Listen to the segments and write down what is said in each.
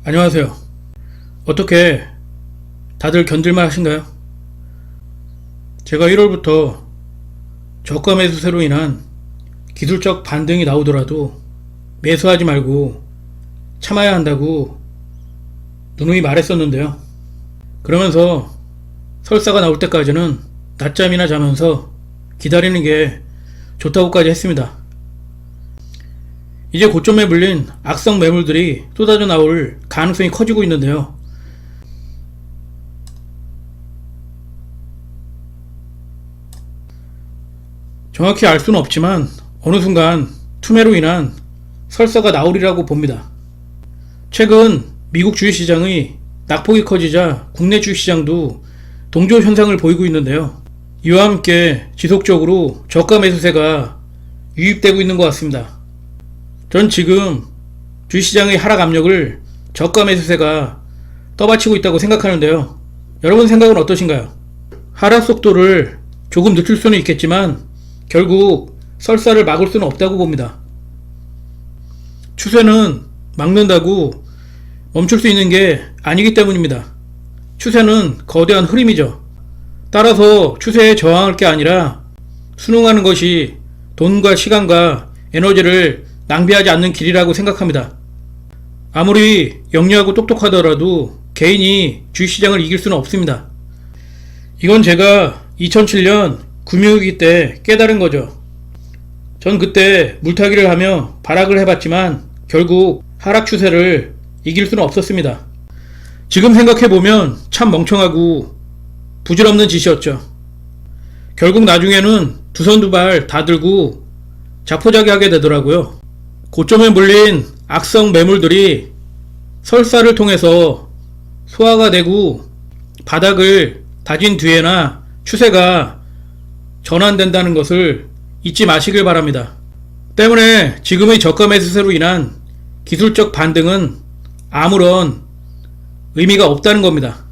안녕하세요. 어떻게 다들 견딜만 하신가요? 제가 1월부터 저가 매수세로 인한 기술적 반등이 나오더라도 매수하지 말고 참아야 한다고 누누이 말했었는데요. 그러면서 설사가 나올 때까지는 낮잠이나 자면서 기다리는 게 좋다고까지 했습니다. 이제 고점에 물린 악성 매물들이 쏟아져 나올 가능성이 커지고 있는데요. 정확히 알 수는 없지만 어느 순간 투매로 인한 설사가 나오리라고 봅니다. 최근 미국 주식시장의 낙폭이 커지자 국내 주식시장도 동조 현상을 보이고 있는데요. 이와 함께 지속적으로 저가 매수세가 유입되고 있는 것 같습니다. 전 지금 주식시장의 하락 압력을 저가 매수세가 떠받치고 있다고 생각하는데요. 여러분 생각은 어떠신가요? 하락 속도를 조금 늦출 수는 있겠지만 결국 설사를 막을 수는 없다고 봅니다. 추세는 막는다고 멈출 수 있는 게 아니기 때문입니다. 추세는 거대한 흐름이죠. 따라서 추세에 저항할 게 아니라 순응하는 것이 돈과 시간과 에너지를 낭비하지 않는 길이라고 생각합니다. 아무리 영리하고 똑똑하더라도 개인이 주식시장을 이길 수는 없습니다. 이건 제가 2007년 금융위기 때 깨달은 거죠. 전 그때 물타기를 하며 발악을 해봤지만 결국 하락 추세를 이길 수는 없었습니다. 지금 생각해보면 참 멍청하고 부질없는 짓이었죠. 결국 나중에는 두 손 두 발 다 들고 자포자기하게 되더라고요. 고점에 물린 악성 매물들이 설사를 통해서 소화가 되고 바닥을 다진 뒤에나 추세가 전환된다는 것을 잊지 마시길 바랍니다. 때문에 지금의 저가 매수세로 인한 기술적 반등은 아무런 의미가 없다는 겁니다.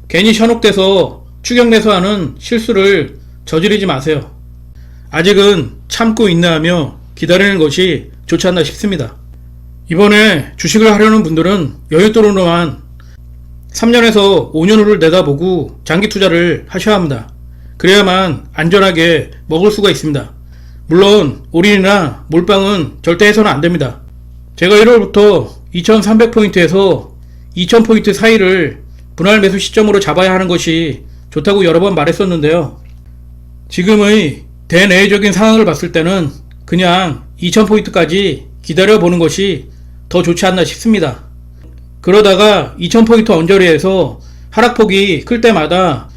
괜히 현혹돼서 추격 매수하는 실수를 저지르지 마세요. 아직은 참고 인내하며 기다리는 것이 좋지 않나 싶습니다. 이번에 주식을 하려는 분들은 여윳돈으로만 3년에서 5년 후를 내다보고 장기 투자를 하셔야 합니다. 그래야만 안전하게 먹을 수가 있습니다. 물론 올인이나 몰빵은 절대 해서는 안됩니다. 제가 1월부터 2300포인트에서 2000포인트 사이를 분할 매수 시점으로 잡아야 하는 것이 좋다고 여러 번 말했었는데요. 지금의 대내적인 상황을 봤을 때는 그냥 2000포인트까지 기다려보는 것이 더 좋지 않나 싶습니다. 그러다가 2000포인트 언저리에서 하락폭이 클 때마다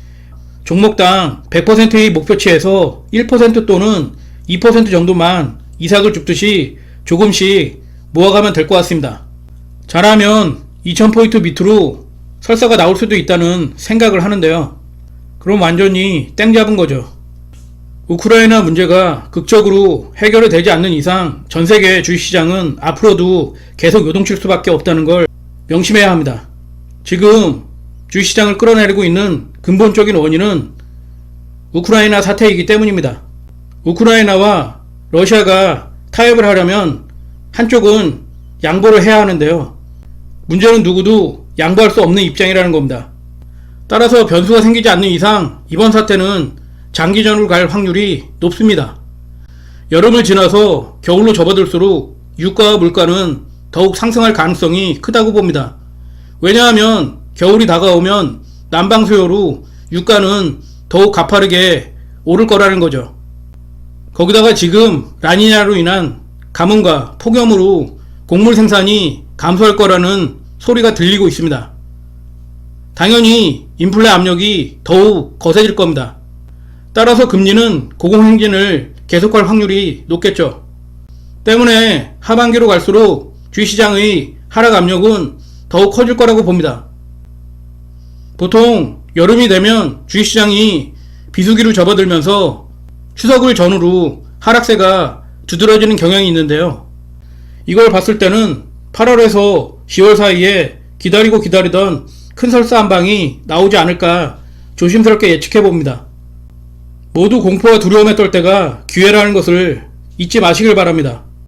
종목당 100%의 목표치에서 1% 또는 2% 정도만 이삭을 줍듯이 조금씩 모아가면 될 것 같습니다. 잘하면 2000포인트 밑으로 설사가 나올 수도 있다는 생각을 하는데요. 그럼 완전히 땡 잡은 거죠. 우크라이나 문제가 극적으로 해결이 되지 않는 이상 전세계 주식시장은 앞으로도 계속 요동칠 수밖에 없다는 걸 명심해야 합니다. 지금 주식시장을 끌어내리고 있는 근본적인 원인은 우크라이나 사태이기 때문입니다. 우크라이나와 러시아가 타협을 하려면 한쪽은 양보를 해야 하는데요. 문제는 누구도 양보할 수 없는 입장이라는 겁니다. 따라서 변수가 생기지 않는 이상 이번 사태는 장기전으로 갈 확률이 높습니다. 여름을 지나서 겨울로 접어들수록 유가와 물가는 더욱 상승할 가능성이 크다고 봅니다. 왜냐하면 겨울이 다가오면 난방 수요로 유가는 더욱 가파르게 오를 거라는 거죠. 거기다가 지금 라니냐로 인한 가뭄과 폭염으로 곡물 생산이 감소할 거라는 소리가 들리고 있습니다. 당연히 인플레 압력이 더욱 거세질 겁니다. 따라서 금리는 고공행진을 계속할 확률이 높겠죠. 때문에 하반기로 갈수록 주식시장의 하락 압력은 더욱 커질 거라고 봅니다. 보통 여름이 되면 주식시장이 비수기로 접어들면서 추석을 전후로 하락세가 두드러지는 경향이 있는데요. 이걸 봤을 때는 8월에서 10월 사이에 기다리던 큰 설사 한 방이 나오지 않을까 조심스럽게 예측해 봅니다. 모두 공포와 두려움에 떨 때가 기회라는 것을 잊지 마시길 바랍니다.